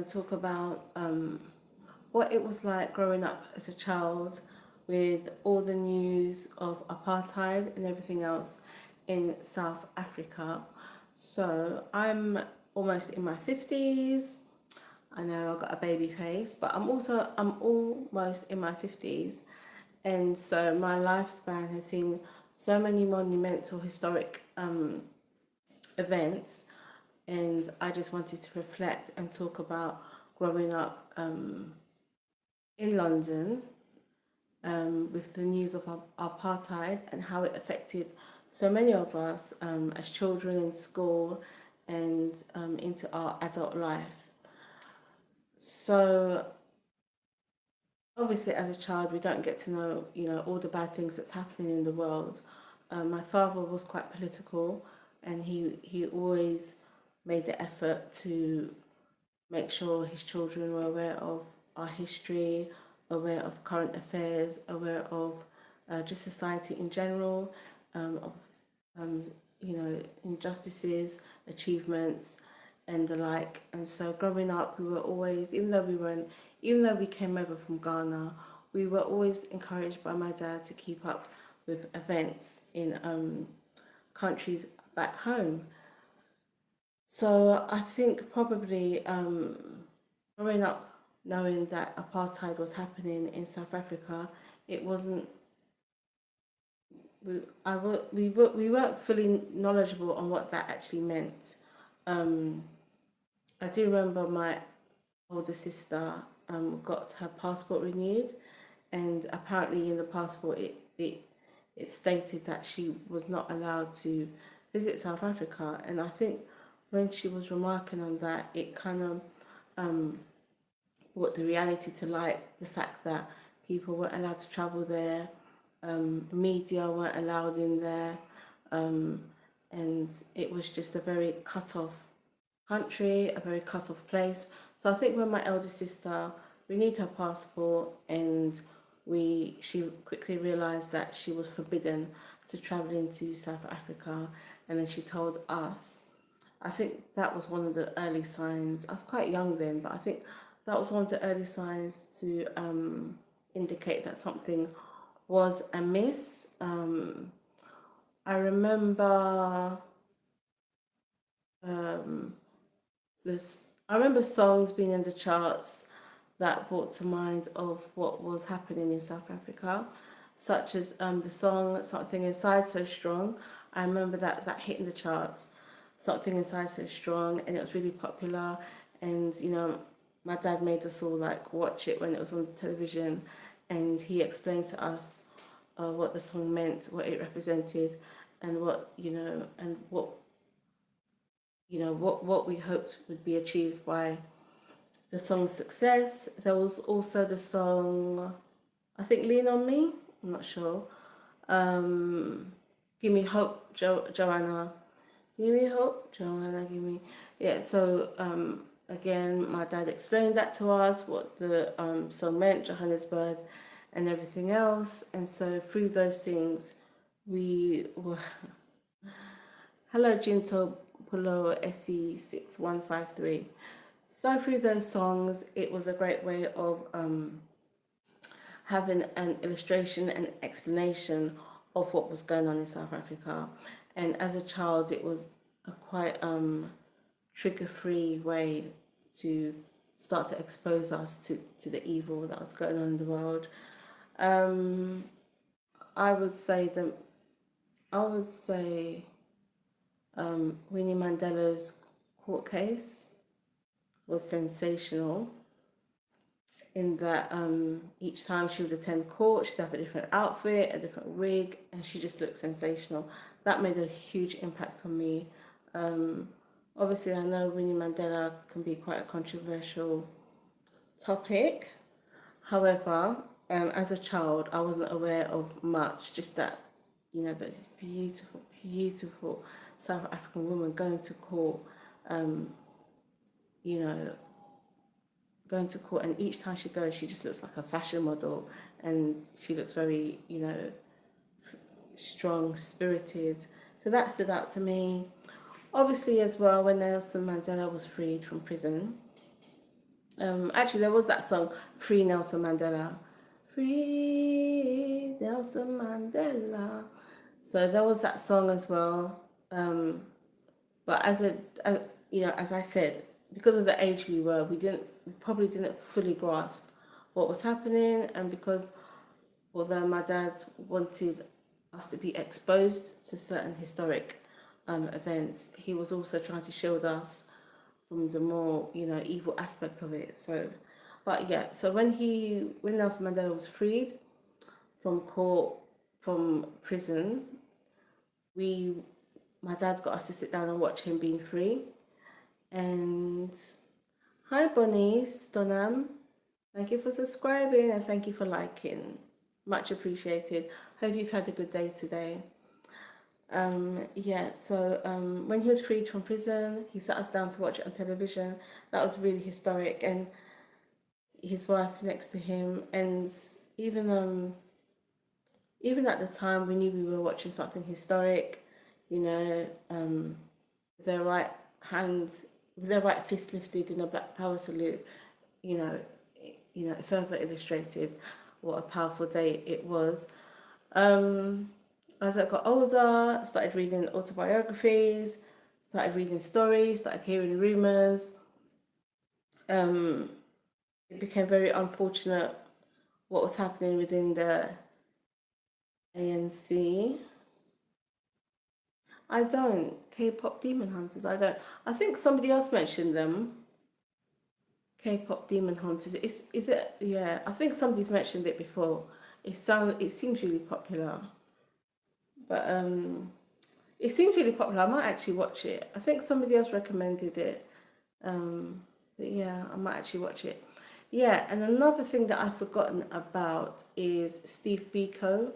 talk about what it was like growing up as a child with all the news of apartheid and everything else in South Africa. So I'm almost in my 50s. I know I've got a baby face, but I'm almost in my 50s, and so my lifespan has seen so many monumental historic events, and I just wanted to reflect and talk about growing up in London with the news of apartheid and how it affected so many of us as children in school and into our adult life. So obviously, as a child, we don't get to know, all the bad things that's happening in the world. My father was quite political, and he always made the effort to make sure his children were aware of our history, aware of current affairs, aware of just society in general, of injustices, achievements, and the like. And so, growing up, we were always, even though we came over from Ghana, we were always encouraged by my dad to keep up with events in countries back home. So I think probably growing up knowing that apartheid was happening in South Africa, it wasn't we weren't fully knowledgeable on what that actually meant. Um, I do remember my older sister got her passport renewed, and apparently in the passport it stated that she was not allowed to visit South Africa, and I think when she was remarking on that, it kind of brought the reality to light, the fact that people weren't allowed to travel there, media weren't allowed in there, and it was just a very cut off country, a very cut off place. So I think when my elder sister renewed her passport, and she quickly realised that she was forbidden to travel into South Africa, and then she told us. I think that was one of the early signs. I was quite young then, but I think that was one of the early signs to indicate that something was amiss. I remember this. I remember songs being in the charts that brought to mind of what was happening in South Africa, such as the song "Something Inside So Strong." I remember that hit in the charts, "Something Inside So Strong," and it was really popular. And my dad made us all like watch it when it was on television, and he explained to us what the song meant, what it represented, and what we hoped would be achieved by the song's success. There was also the song, I think, "Lean on Me." I'm not sure. "Give Me Hope, Joanna." Give me hope, Joanna. Give me, yeah. So again, my dad explained that to us, what the song meant, Johannesburg, and everything else. And so through those things, we were. Hello, Jinto Pulo SE6153. So through those songs, it was a great way of having an illustration and explanation of what was going on in South Africa. And as a child, it was a quite trigger-free way to start to expose us to the evil that was going on in the world. I would say Winnie Mandela's court case was sensational, in that each time she would attend court, she'd have a different outfit, a different wig, and she just looked sensational. That made a huge impact on me. Obviously, I know Winnie Mandela can be quite a controversial topic. However, as a child, I wasn't aware of much, just that, this beautiful, beautiful South African woman going to court, you know, going to court, and each time she goes, she just looks like a fashion model, and she looks very, strong spirited. So that stood out to me. Obviously, as well, when Nelson Mandela was freed from prison, Actually, there was that song, Free Nelson Mandela. Free Nelson Mandela. So there was that song as well. But as as I said, because of the age we were, we probably didn't fully grasp what was happening, and because although my dad wanted us to be exposed to certain historic events, he was also trying to shield us from the more evil aspect of it. So, but yeah, so when Nelson Mandela was freed from court, from prison, we my dad got us to sit down and watch him being free. And hi Bonnie Stonham, thank you for subscribing and thank you for liking, much appreciated. Hope you've had a good day today. When he was freed from prison, he sat us down to watch it on television. That was really historic, and his wife next to him, and even at the time, we knew we were watching something historic. Their right hand, their right fist lifted in a Black Power salute. You know, it further illustrated what a powerful day it was. As I got older, I started reading autobiographies, started reading stories, started hearing rumours. It became very unfortunate what was happening within the ANC. I don't. K-pop Demon Hunters, I don't. I think somebody else mentioned them. K-pop Demon Hunters. Is it? Yeah, I think somebody's mentioned it before. It seems really popular. But it seems really popular. I might actually watch it. I think somebody else recommended it. But yeah, I might actually watch it. Yeah, and another thing that I've forgotten about is Steve Biko.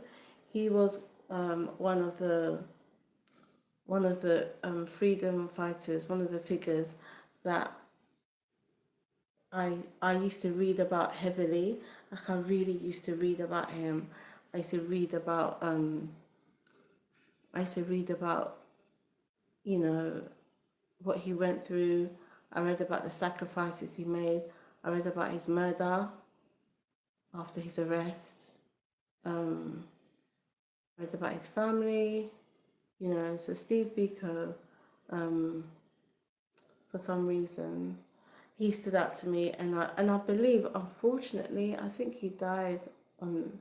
He was one of the freedom fighters, one of the figures that I used to read about heavily. Like I really used to read about him. I used to read about what he went through. I read about the sacrifices he made. I read about his murder after his arrest. Read about his family. So Steve Biko, for some reason, he stood out to me, and I believe, unfortunately, I think he died on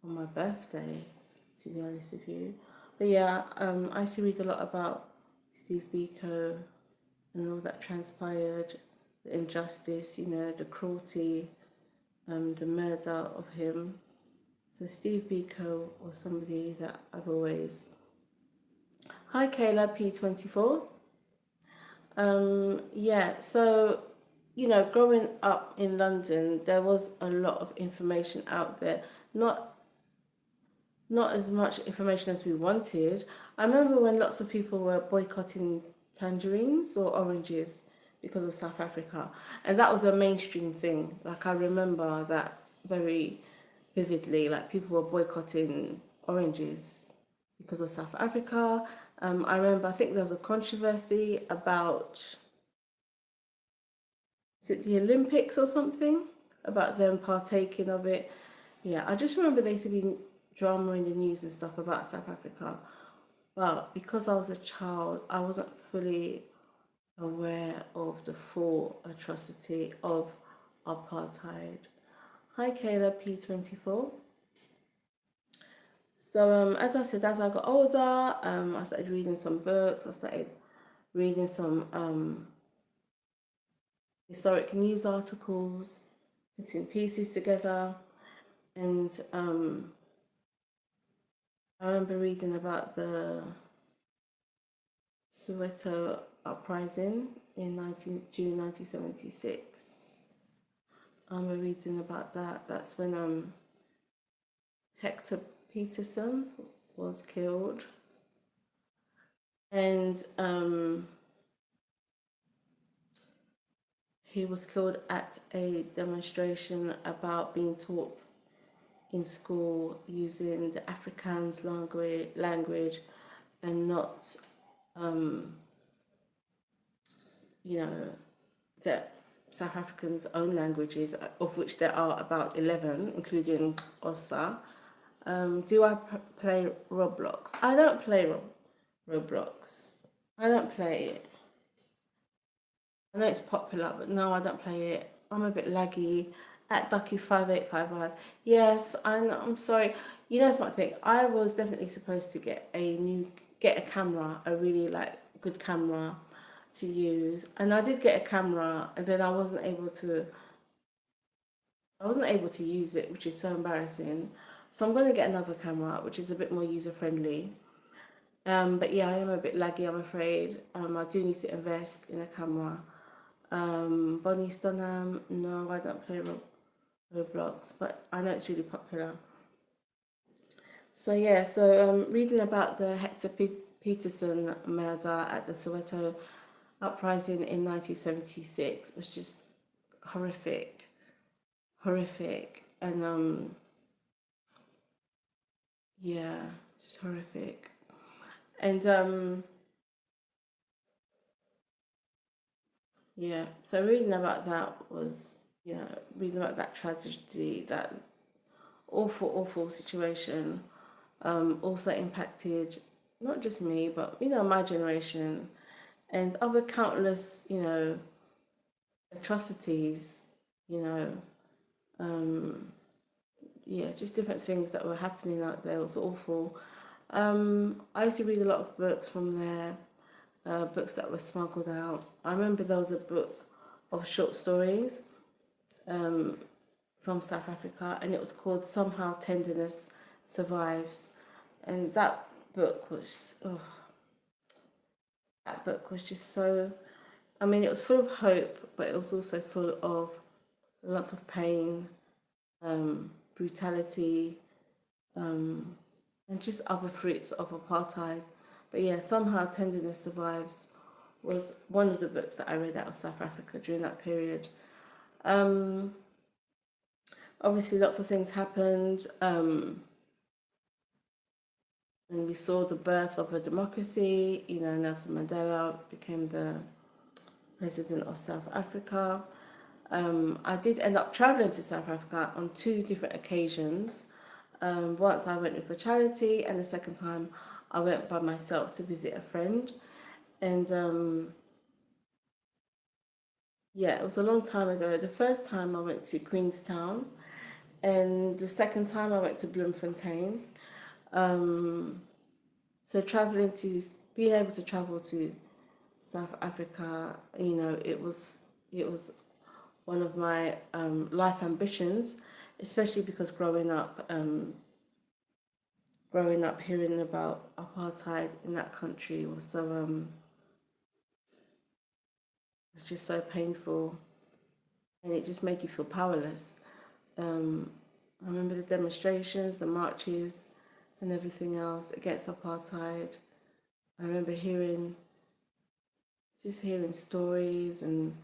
my birthday, to be honest with you. But yeah, I used to read a lot about Steve Biko and all that transpired, the injustice, the cruelty, the murder of him. So Steve Biko was somebody that I've always... Hi Kayla, P24. So, growing up in London, there was a lot of information out there. Not as much information as we wanted. I remember when lots of people were boycotting tangerines or oranges because of South Africa. And that was a mainstream thing. Like, I remember that very vividly. Like, people were boycotting oranges because of South Africa. I remember, I think there was a controversy about, is it the Olympics or something? About them partaking of it. Yeah, I just remember there used to be drama in the news and stuff about South Africa. But because I was a child, I wasn't fully aware of the full atrocity of apartheid. Hi Kayla, P24. So as I said, as I got older, I started reading some books. I started reading some historic news articles, putting pieces together, and I remember reading about the Soweto uprising in June 1976. I remember reading about that. That's when Hector Peterson was killed, and he was killed at a demonstration about being taught in school using the Afrikaans language and not, the South Africans' own languages, of which there are about 11, including Xhosa. Do I play Roblox? I don't play Roblox. I don't play it. I know it's popular, but no, I don't play it. I'm a bit laggy. At Ducky5855. Yes, I'm sorry. You know something? I was definitely supposed to get a camera, a really like good camera to use, and I did get a camera, and then I wasn't able to use it, which is so embarrassing. So I'm going to get another camera, which is a bit more user friendly. But yeah, I am a bit laggy, I'm afraid. I do need to invest in a camera. Bonnie Stonham, no, I don't play Roblox, but I know it's really popular. So yeah, reading about the Hector Peterson murder at the Soweto uprising in 1976 was just horrific, and yeah, just horrific, and yeah. So reading about that was, reading about that tragedy, that awful situation, also impacted not just me, but my generation and other countless, atrocities, you know, yeah, just different things that were happening out there. It was awful. I used to read a lot of books from there, books that were smuggled out. I remember there was a book of short stories from South Africa, and it was called Somehow Tenderness Survives. And that book was just so, I mean, it was full of hope, but it was also full of lots of pain, brutality, and just other fruits of apartheid. But yeah, Somehow Tenderness Survives was one of the books that I read out of South Africa during that period. Obviously, lots of things happened, and we saw the birth of a democracy. Nelson Mandela became the president of South Africa. I did end up traveling to South Africa on two different occasions. Once I went with a charity, and the second time I went by myself to visit a friend. And yeah, it was a long time ago. The first time I went to Queenstown, and the second time I went to Bloemfontein. So being able to travel to South Africa, it was one of my life ambitions, especially because growing up hearing about apartheid in that country was just so painful, and it just made you feel powerless. I remember the demonstrations, the marches, and everything else against apartheid. I remember hearing stories and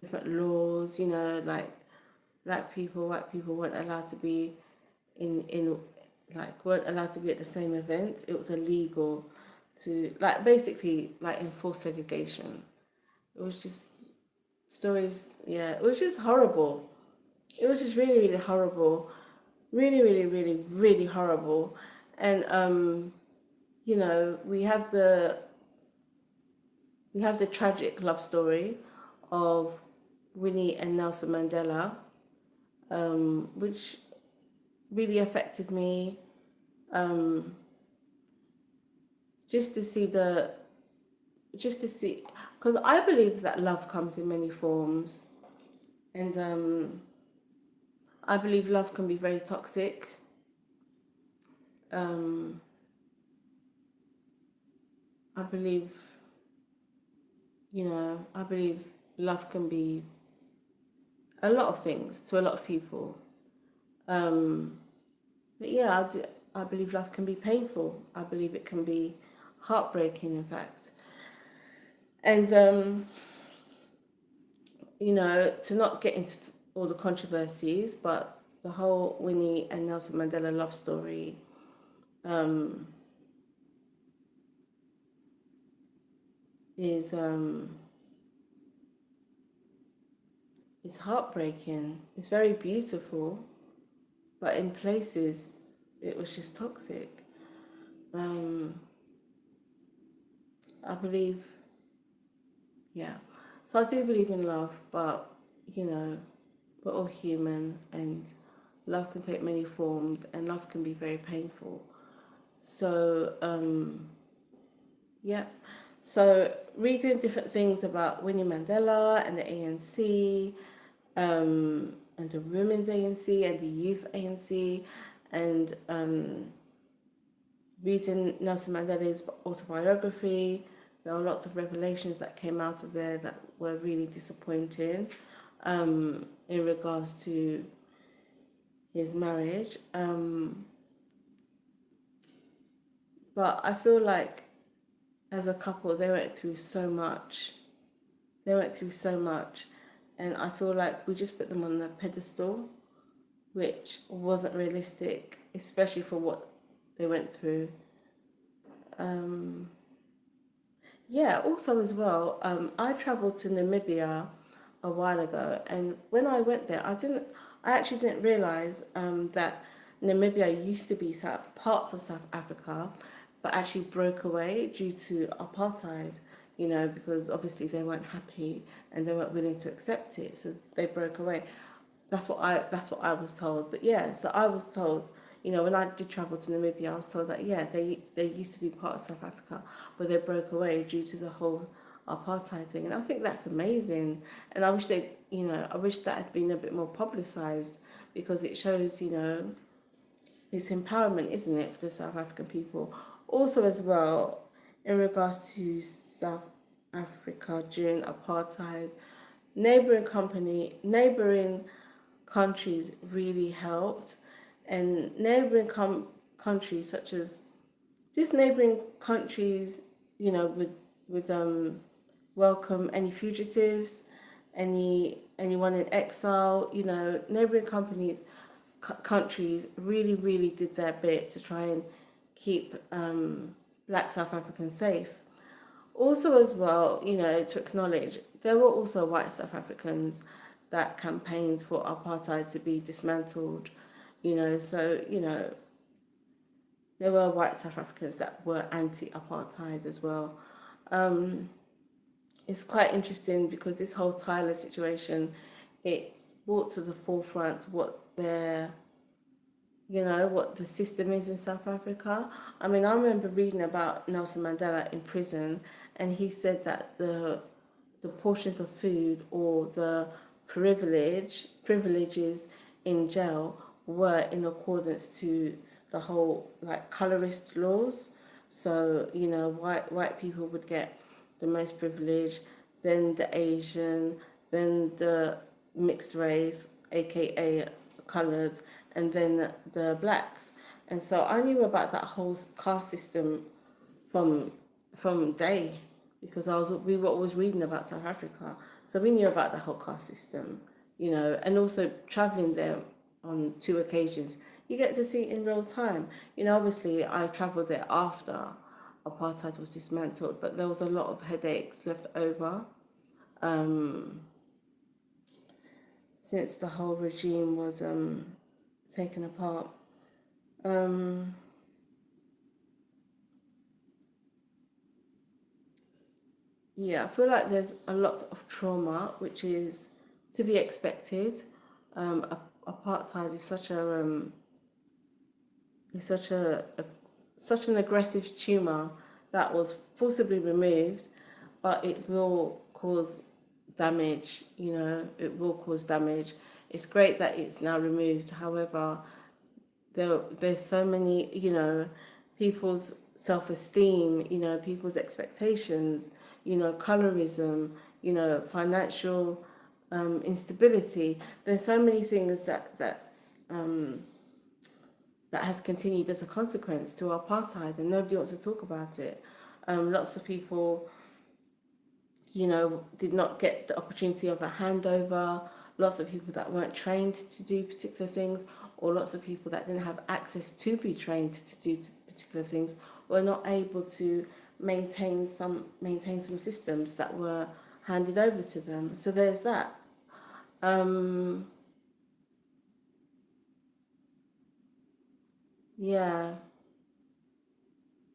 different laws, like black people, white people weren't allowed to be in like weren't allowed to be at the same event. It was illegal to basically enforce segregation. It was just stories, yeah, it was just horrible. It was just really, really horrible. Really, really, really, really horrible. And we have the tragic love story of Winnie and Nelson Mandela, which really affected me. Just to see because I believe that love comes in many forms, and I believe love can be very toxic. I believe, I believe love can be a lot of things to a lot of people. But yeah, I believe love can be painful. I believe it can be heartbreaking, in fact. And, to not get into all the controversies, but the whole Winnie and Nelson Mandela love story is is heartbreaking. It's very beautiful, but in places it was just toxic. Um, I believe, yeah. So I do believe in love, but you know, we're all human, and love can take many forms, and love can be very painful. So yeah. So reading different things about Winnie Mandela and the ANC, and the women's ANC and the youth ANC, and reading Nelson Mandela's autobiography, there are lots of revelations that came out of there that were really disappointing, in regards to his marriage. But I feel like as a couple, they went through so much. They went through so much. And I feel like we just put them on a pedestal, which wasn't realistic, especially for what they went through. Yeah, also as well, I travelled to Namibia a while ago, and when I went there, I actually didn't realise that Namibia used to be parts of South Africa, but actually broke away due to apartheid. You know, because obviously they weren't happy and they weren't willing to accept it, so they broke away. That's what I was told. But yeah, so I was told, you know, when I did travel to Namibia, I was told that yeah, they used to be part of South Africa, but they broke away due to the whole apartheid thing. And I think that's amazing. And I wish I wish that had been a bit more publicized, because it shows, you know, it's empowerment, isn't it, for the South African people. Also, as well, in regards to South Africa during apartheid, neighboring countries really helped, and countries such as just neighboring countries, you know, would welcome any fugitives, anyone in exile. You know, neighboring countries really did their bit to try and keep Black South Africans safe. Also, as well, you know, to acknowledge there were also white South Africans that campaigned for apartheid to be dismantled. You know, so you know there were white South Africans that were anti-apartheid as well. It's quite interesting because this whole Tyler situation, it's brought to the forefront what the system is in South Africa. I mean, I remember reading about Nelson Mandela in prison, and he said that the portions of food or the privileges in jail were in accordance to the whole like colorist laws. So you know, white people would get the most privilege, then the Asian, then the mixed race, aka colored, and then the blacks. And so I knew about that whole caste system from day, because we were always reading about South Africa, so we knew about the whole caste system, you know, and also traveling there on 2 occasions, you get to see it in real time. You know, obviously I travelled there after apartheid was dismantled, but there was a lot of headaches left over since the whole regime was taken apart. Yeah, I feel like there's a lot of trauma, which is to be expected. Apartheid is such an aggressive tumor that was forcibly removed, but it will cause damage. You know, it will cause damage. It's great that it's now removed. However, there's so many, you know, people's self-esteem, you know, people's expectations, you know, colorism, you know, financial instability. There's so many things that has continued as a consequence to apartheid, and nobody wants to talk about it. Lots of people, you know, did not get the opportunity of a handover. Lots of people that weren't trained to do particular things, or lots of people that didn't have access to be trained to do particular things, were not able to maintain some systems that were handed over to them. So there's that. Um, yeah,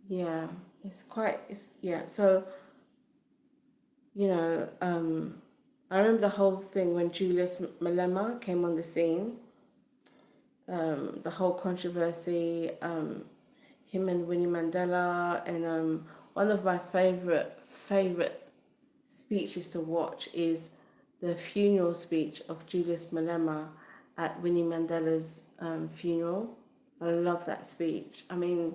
yeah. Yeah. So, I remember the whole thing when Julius Malema came on the scene, the whole controversy, him and Winnie Mandela, and one of my favorite speeches to watch is the funeral speech of Julius Malema at Winnie Mandela's funeral. I love that speech. I mean,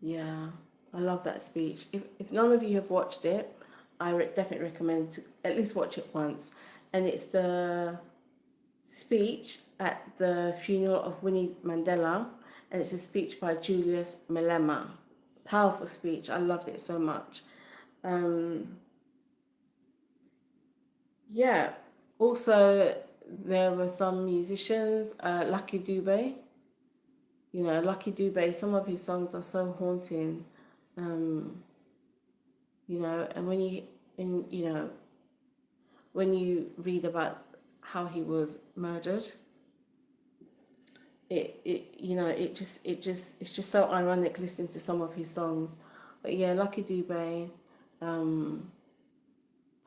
yeah, I love that speech. If none of you have watched it, definitely recommend to at least watch it once. And it's the speech at the funeral of Winnie Mandela, and it's a speech by Julius Malema. Powerful speech. I loved it so much. Um, yeah. Also, there were some musicians, Lucky Dube. Lucky Dube. Some of his songs are so haunting. Um, and when you read about how he was murdered, it's just so ironic listening to some of his songs. But yeah, Lucky Dube, um,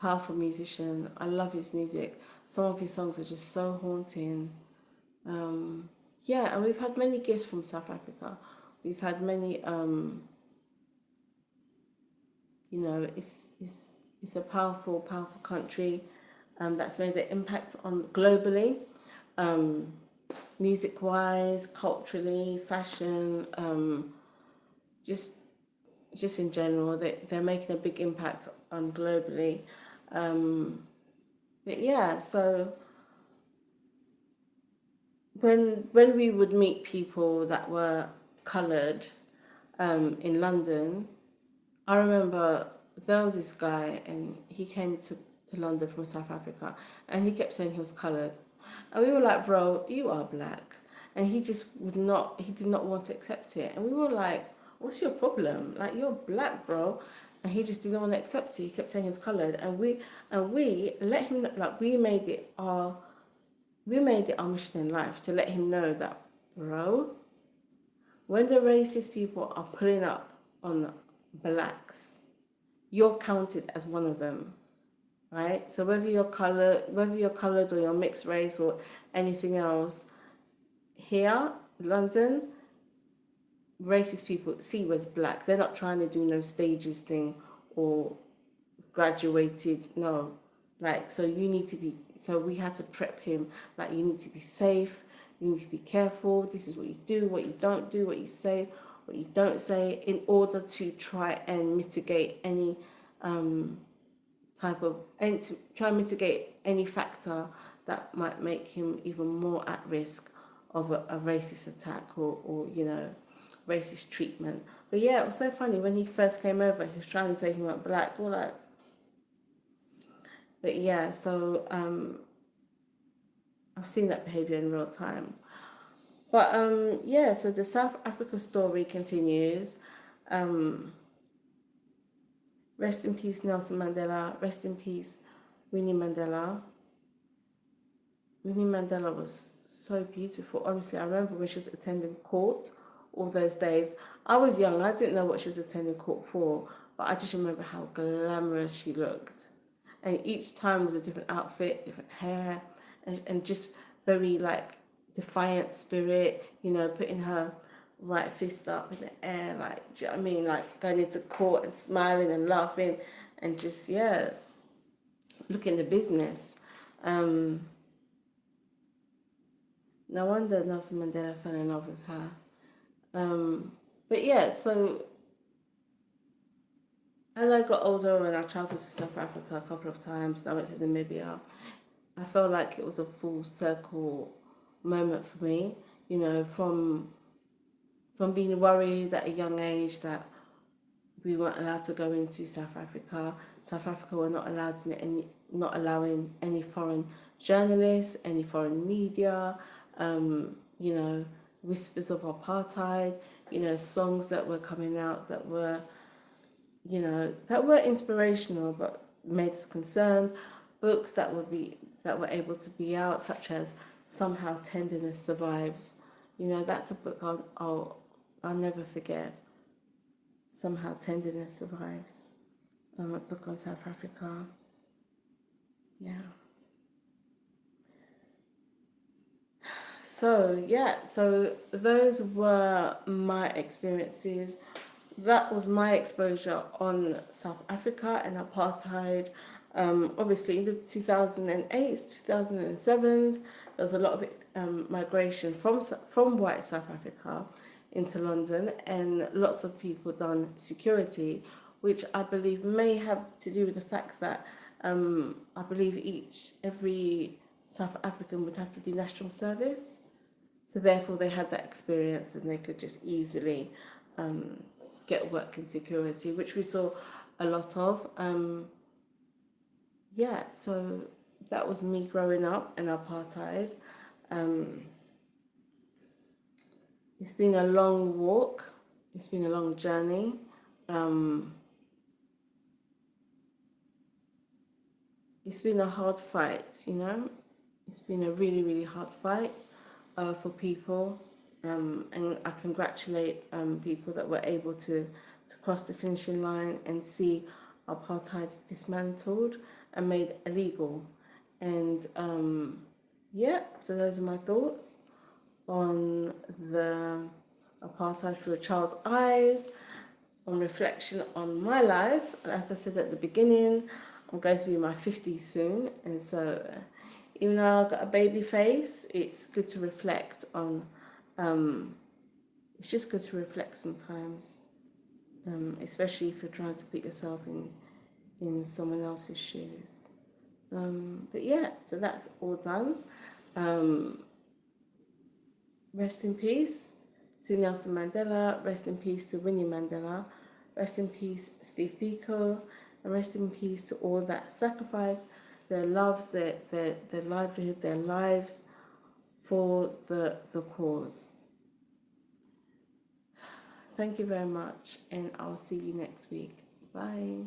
powerful musician. I love his music. Some of his songs are just so haunting. Yeah, and we've had many gifts from South Africa. We've had many. It's a powerful country, that's made an impact on globally, um, music wise, culturally, fashion, just just in general. They're making a big impact on globally. Um, but yeah, so when we would meet people that were coloured, in London, I remember there was this guy, and he came to London from South Africa, and he kept saying he was coloured. And we were like, bro, you are black. And he did not want to accept it. And we were like, what's your problem? Like, you're black, bro. And he just didn't want to accept it. He kept saying he was coloured. And we let him, like, we made it our mission in life to let him know that, bro, when the racist people are pulling up on blacks, you're counted as one of them, right? So whether you're colored or you're mixed race or anything else, here, London, racist people see you as black. They're not trying to do no stages thing or graduated. No, like, so we had to prep him. Like, you need to be safe. You need to be careful. This is what you do, what you don't do, what you say, what you don't say, in order to try and mitigate any and to try and mitigate any factor that might make him even more at risk of a racist attack or racist treatment. But yeah, it was so funny when he first came over. He was trying to say he went black. We're like, but yeah. So I've seen that behavior in real time. But yeah. So the South Africa story continues. Um, Rest in peace, Nelson Mandela. Rest in peace, Winnie Mandela. Winnie Mandela was so beautiful. Honestly, I remember when she was attending court all those days. I was young, I didn't know what she was attending court for, but I just remember how glamorous she looked. And each time was a different outfit, different hair, and just very like defiant spirit, putting her right fist up in the air, like, do you know what I mean? Like going into court and smiling and laughing and just, yeah, looking the business. Um, No wonder Nelson Mandela fell in love with her. But yeah, so as I got older and I travelled to South Africa a couple of times, and I went to Namibia, I felt like it was a full circle moment for me, from being worried at a young age that we weren't allowed to go into South Africa. South Africa were not allowing any foreign journalists, any foreign media, whispers of apartheid, songs that were coming out that were inspirational but made us concerned. books that were able to be out, such as Somehow Tenderness Survives. You know, that's a book I'll never forget. Somehow Tenderness Survives. A book on South Africa. Yeah. So those were my experiences. That was my exposure on South Africa and apartheid. Obviously, in the 2008s, 2007s, there was a lot of migration from white South Africa into London, and lots of people done security, which I believe may have to do with the fact that I believe every South African would have to do national service. So therefore, they had that experience, and they could just easily get work in security, which we saw a lot of. So that was me growing up in apartheid. It's been a long walk. It's been a long journey. It's been a hard fight, you know. It's been a really, really hard fight for people. And I congratulate people that were able to cross the finishing line and see apartheid dismantled and made illegal. And so those are my thoughts on the apartheid through a child's eyes, on reflection on my life. And as I said at the beginning, I'm going to be in my 50s soon, and so even though I've got a baby face, it's good to reflect on. It's just good to reflect sometimes, especially if you're trying to put yourself in someone else's shoes. So that's all done. Rest in peace to Nelson Mandela. Rest in peace to Winnie Mandela. Rest in peace, Steve Biko. And rest in peace to all that sacrificed their loves, their livelihood, their lives for the cause. Thank you very much, and I'll see you next week. Bye.